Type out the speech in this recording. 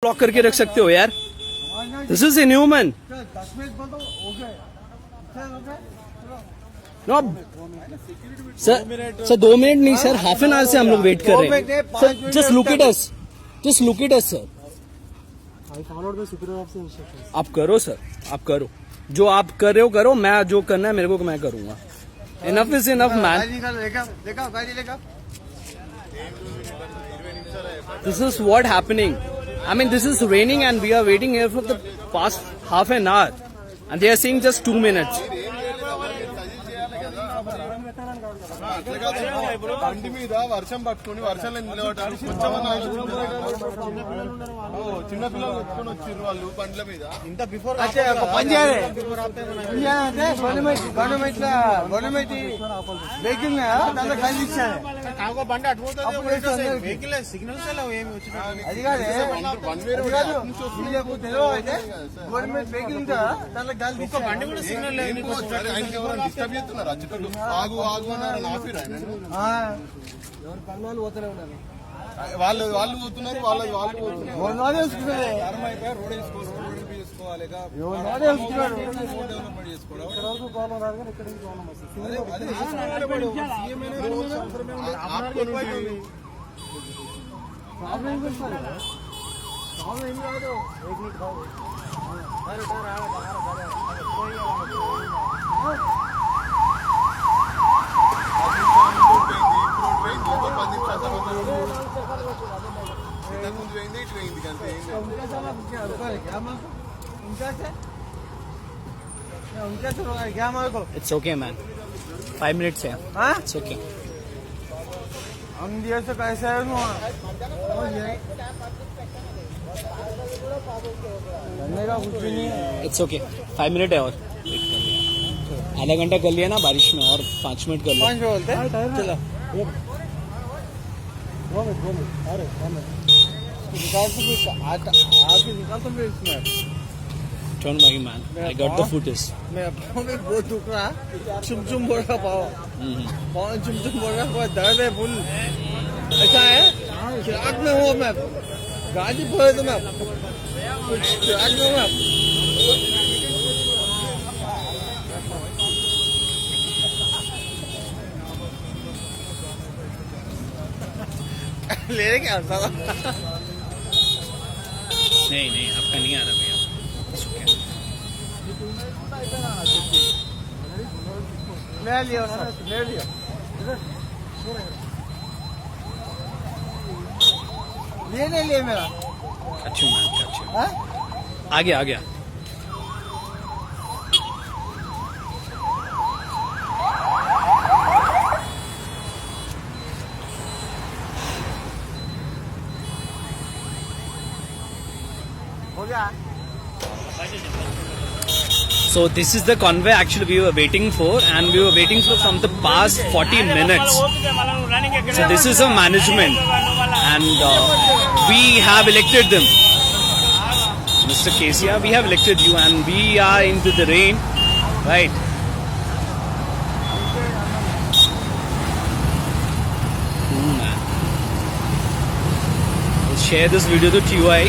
Block करके रख सकते हो यार. This is inhuman. No sir 2 minute नहीं सर, हाफ एन आवर से हम लोग वेट कर रहे हैं sir. Just look at us, just look at us sir. आप करो सर, आप करो जो आप कर रहे हो करो. मैं जो करना है मेरे को मैं करूंगा. Enough is enough man. This is what happening. I mean, this is raining and we are waiting here for the past half an hour. And they are saying just 2 minutes. బండి మీద వర్షం పట్టుకుని వర్షంలో నిలబడడానికి చిన్న పిల్లలు ఎత్తుకొని వచ్చారు వాళ్ళు బండ్ల మీద. ఇంత బిఫోర్ గవర్నమెంట్ వెహికల్ బండి అటుపోతుంది. వెహికల్ సిగ్నల్స్ ఏమి వచ్చినా అది కాదు. గవర్నమెంట్ వెహికల్ దాంట్లో గాలి బండి కూడా సిగ్నల్ డిస్టర్బ్ చేస్తున్నారు. అచ్చుకట్టు ఆగు ఆగు అన్నారు. ఆపిరా ఎవరు పనులు పోతూనే ఉన్నారు. వాళ్ళు పోతున్నారు, వాళ్ళు పోతున్నారు. రోడ్ వేసుకోవాలి, డెవలప్మెంట్ చేసుకోవాలి. It's okay man. 5 minutes है. It's okay. हम दिए तो कैसे है का कुछ भी नहीं है. It's okay. 5 मिनट है और आधा घंटा कर लिया ना बारिश में, और 5 मिनट कर लिया. 5 बोलते हैं. चलो निकाल तो इसमें. Don't worry man. I got the footage. मैं बहुत दुख रहा. चुम बोल रहा पाओ चुम बोल रहा. बहुत दर्द है फुल. ऐसा है चिराग में हो. मैं गाड़ी बोले तो मैं चिराग में मैं ले क्या था. नहीं आपका नहीं आ रहा भैया. ले लियो सर, ले लियो. ये नहीं लिए मेरा. अच्छा मैम, अच्छा. हाँ? आ गया. हो गया. So this is the convoy actually we were waiting for, and we were waiting for from the past 40 minutes. So this is a management, and we have elected them. Mr. Kesia, we have elected you, and we are into the rain, right? Man. We'll share this video to TUI.